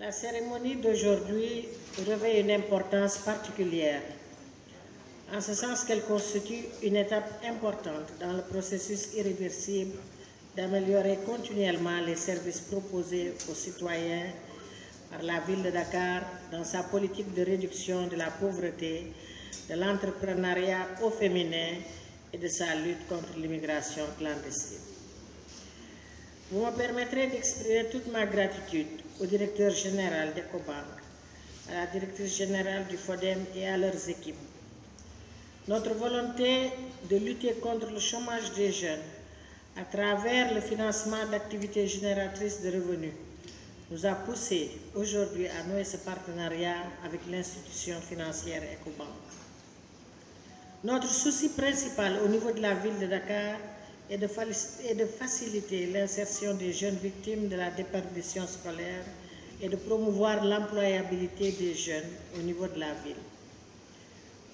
La cérémonie d'aujourd'hui revêt une importance particulière, en ce sens qu'elle constitue une étape importante dans le processus irréversible d'améliorer continuellement les services proposés aux citoyens par la ville de Dakar dans sa politique de réduction de la pauvreté, de l'entrepreneuriat au féminin et de sa lutte contre l'immigration clandestine. Vous me permettrez d'exprimer toute ma gratitude au directeur général d'Ecobank, à la directrice générale du FODEM et à leurs équipes. Notre volonté de lutter contre le chômage des jeunes à travers le financement d'activités génératrices de revenus nous a poussé aujourd'hui à nouer ce partenariat avec l'institution financière Ecobank. Notre souci principal au niveau de la ville de Dakar est de faciliter l'insertion des jeunes victimes de la déperdition scolaire et de promouvoir l'employabilité des jeunes au niveau de la ville.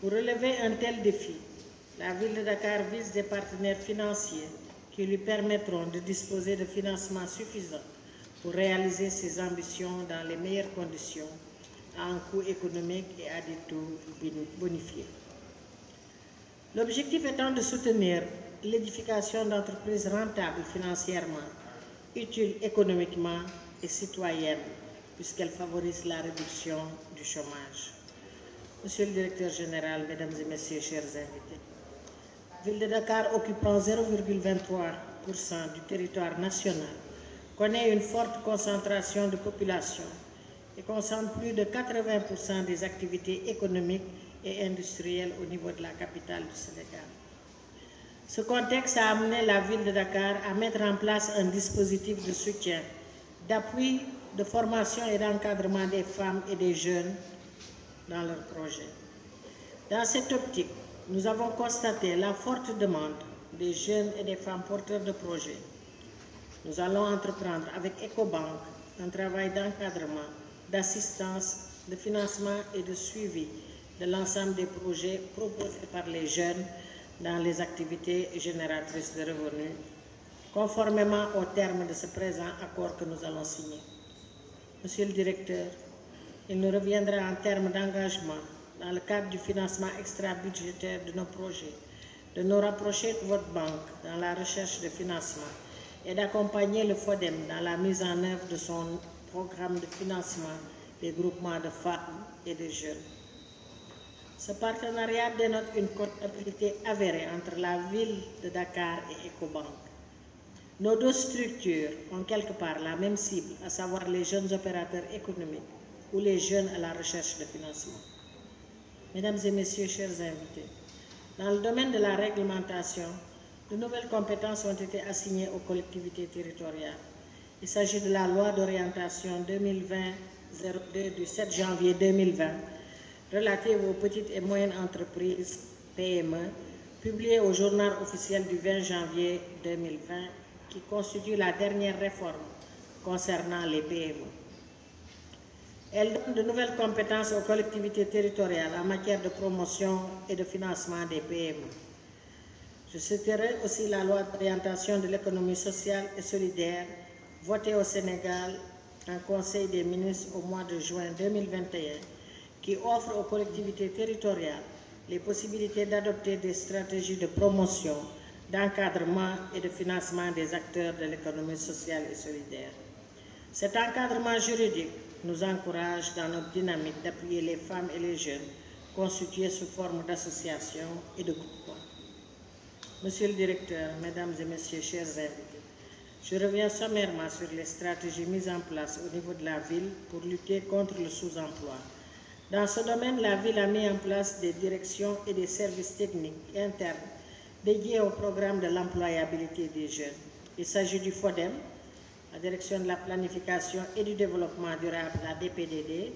Pour relever un tel défi, la ville de Dakar vise des partenaires financiers qui lui permettront de disposer de financements suffisants pour réaliser ses ambitions dans les meilleures conditions, à un coût économique et à des taux bonifiés. L'objectif étant de soutenir l'édification d'entreprises rentables financièrement, utiles économiquement et citoyennes, puisqu'elles favorisent la réduction du chômage. Monsieur le directeur général, mesdames et messieurs, chers invités, la ville de Dakar, occupant 0,23% du territoire national, connaît une forte concentration de population et concentre plus de 80% des activités économiques et industrielles au niveau de la capitale du Sénégal. Ce contexte a amené la ville de Dakar à mettre en place un dispositif de soutien, d'appui, de formation et d'encadrement des femmes et des jeunes dans leurs projets. Dans cette optique, nous avons constaté la forte demande des jeunes et des femmes porteurs de projets. Nous allons entreprendre avec Ecobank un travail d'encadrement, d'assistance, de financement et de suivi de l'ensemble des projets proposés par les jeunes dans les activités génératrices de revenus, conformément aux termes de ce présent accord que nous allons signer. Monsieur le directeur, il nous reviendra en termes d'engagement, dans le cadre du financement extra-budgétaire de nos projets, de nous rapprocher de votre banque dans la recherche de financement et d'accompagner le FODEM dans la mise en œuvre de son programme de financement des groupements de femmes et de jeunes. Ce partenariat dénote une compatibilité avérée entre la ville de Dakar et Ecobank. Nos deux structures ont quelque part la même cible, à savoir les jeunes opérateurs économiques ou les jeunes à la recherche de financement. Mesdames et messieurs, chers invités, dans le domaine de la réglementation, de nouvelles compétences ont été assignées aux collectivités territoriales. Il s'agit de la loi d'orientation 2020-02 du 7 janvier 2020 relative aux petites et moyennes entreprises PME, publiée au journal officiel du 20 janvier 2020, qui constitue la dernière réforme concernant les PME. Elle donne de nouvelles compétences aux collectivités territoriales en matière de promotion et de financement des PME. Je citerai aussi la loi d'orientation de l'économie sociale et solidaire, votée au Sénégal en Conseil des ministres au mois de juin 2021, qui offre aux collectivités territoriales les possibilités d'adopter des stratégies de promotion, d'encadrement et de financement des acteurs de l'économie sociale et solidaire. Cet encadrement juridique nous encourage dans notre dynamique d'appuyer les femmes et les jeunes constitués sous forme d'associations et de groupements. Monsieur le directeur, mesdames et messieurs, chers invités, je reviens sommairement sur les stratégies mises en place au niveau de la ville pour lutter contre le sous-emploi. Dans ce domaine, la ville a mis en place des directions et des services techniques internes dédiés au programme de l'employabilité des jeunes. Il s'agit du FODEM, la direction de la planification et du développement durable, la DPDD,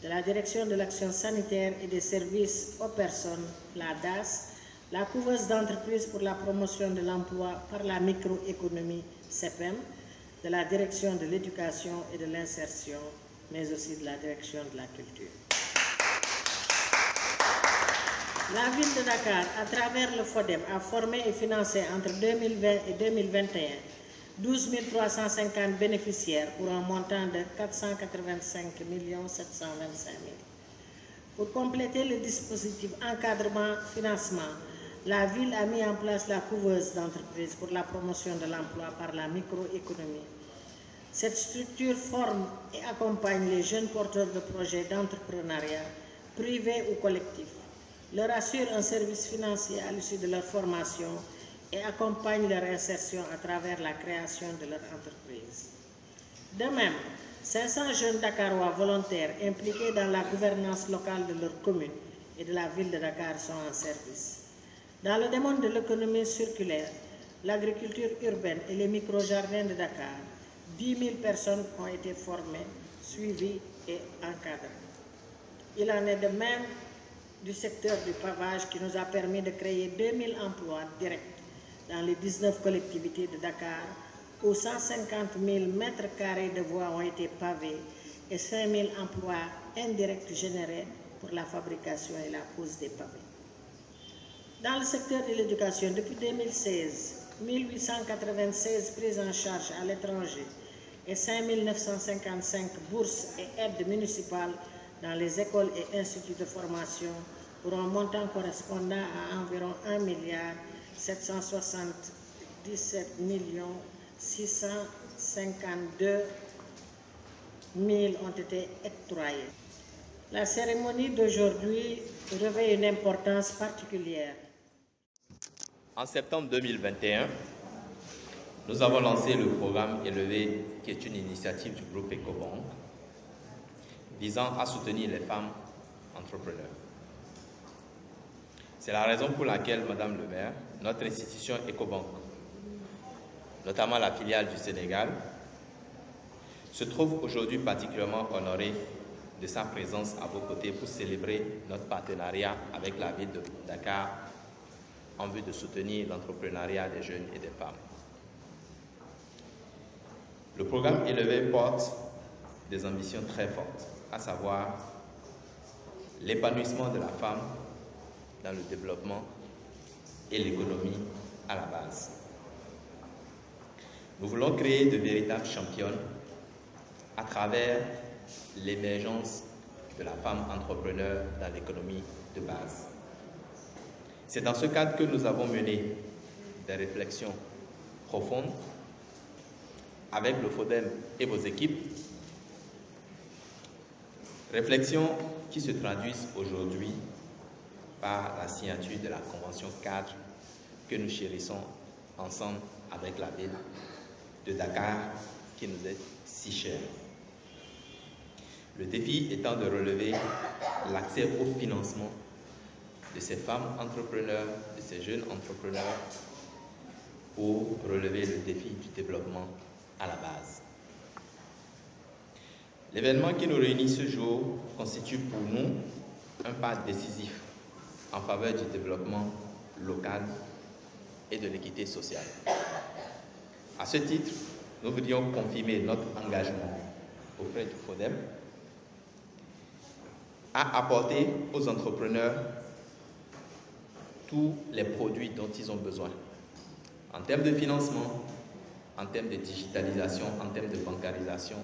de la direction de l'action sanitaire et des services aux personnes, la DAS, la couveuse d'entreprise pour la promotion de l'emploi par la microéconomie, CEPEM, de la direction de l'éducation et de l'insertion, mais aussi de la direction de la culture. La ville de Dakar, à travers le FODEM, a formé et financé entre 2020 et 2021 12 350 bénéficiaires pour un montant de 485 725 000. Pour compléter le dispositif encadrement-financement, la ville a mis en place la couveuse d'entreprise pour la promotion de l'emploi par la microéconomie. Cette structure forme et accompagne les jeunes porteurs de projets d'entrepreneuriat, privés ou collectifs, leur assure un service financier à l'issue de leur formation et accompagne leur insertion à travers la création de leur entreprise. De même, 500 jeunes Dakarois volontaires impliqués dans la gouvernance locale de leur commune et de la ville de Dakar sont en service. Dans le domaine de l'économie circulaire, l'agriculture urbaine et les micro-jardins de Dakar, 10 000 personnes ont été formées, suivies et encadrées. Il en est de même du secteur du pavage qui nous a permis de créer 2000 emplois directs dans les 19 collectivités de Dakar où 150 000 mètres carrés de voies ont été pavés et 5 000 emplois indirects générés pour la fabrication et la pose des pavés. Dans le secteur de l'éducation, depuis 2016, 1896 prises en charge à l'étranger et 5 955 bourses et aides municipales dans les écoles et instituts de formation pour un montant correspondant à environ 1 777 652 000 ont été octroyés. La cérémonie d'aujourd'hui revêt une importance particulière. En septembre 2021, nous avons lancé le programme Élevé, qui est une initiative du groupe Ecobank visant à soutenir les femmes entrepreneurs. C'est la raison pour laquelle, Madame le maire, notre institution Ecobank, notamment la filiale du Sénégal, se trouve aujourd'hui particulièrement honorée de sa présence à vos côtés pour célébrer notre partenariat avec la ville de Dakar en vue de soutenir l'entrepreneuriat des jeunes et des femmes. Le programme Élevé porte des ambitions très fortes, à savoir l'épanouissement de la femme dans le développement et l'économie à la base. Nous voulons créer de véritables championnes à travers l'émergence de la femme entrepreneur dans l'économie de base. C'est dans ce cadre que nous avons mené des réflexions profondes avec le FODEM et vos équipes, réflexions qui se traduisent aujourd'hui par la signature de la convention cadre que nous chérissons ensemble avec la ville de Dakar qui nous est si chère. Le défi étant de relever l'accès au financement de ces femmes entrepreneurs, de ces jeunes entrepreneurs, pour relever le défi du développement à la base. L'événement qui nous réunit ce jour constitue pour nous un pas décisif en faveur du développement local et de l'équité sociale. À ce titre, nous voudrions confirmer notre engagement auprès du FODEM à apporter aux entrepreneurs tous les produits dont ils ont besoin, en termes de financement, en termes de digitalisation, en termes de bancarisation,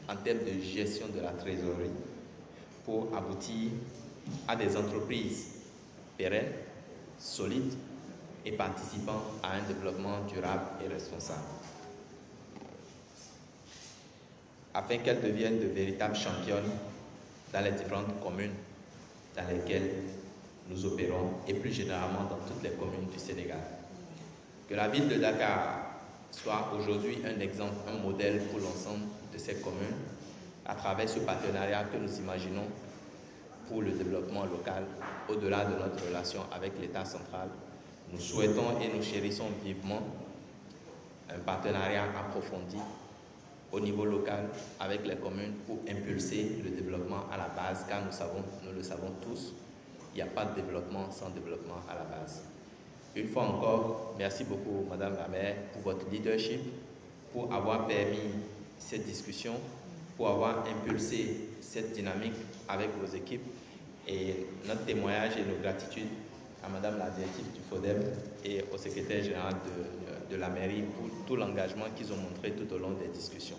en termes de gestion de la trésorerie, pour aboutir à des entreprises pérennes, solides et participant à un développement durable et responsable, afin qu'elles deviennent de véritables championnes dans les différentes communes dans lesquelles nous opérons et plus généralement dans toutes les communes du Sénégal. Que la ville de Dakar soit aujourd'hui un exemple, un modèle pour l'ensemble de ces communes à travers ce partenariat que nous imaginons pour le développement local au-delà de notre relation avec l'État central. Nous souhaitons et nous chérissons vivement un partenariat approfondi au niveau local avec les communes pour impulser le développement à la base, car nous le savons tous, il n'y a pas de développement sans développement à la base. Une fois encore, merci beaucoup Madame la maire pour votre leadership, pour avoir permis cette discussion, pour avoir impulsé cette dynamique avec vos équipes, et notre témoignage et nos gratitudes à Madame la directrice du FODEM et au secrétaire général de la mairie pour tout l'engagement qu'ils ont montré tout au long des discussions.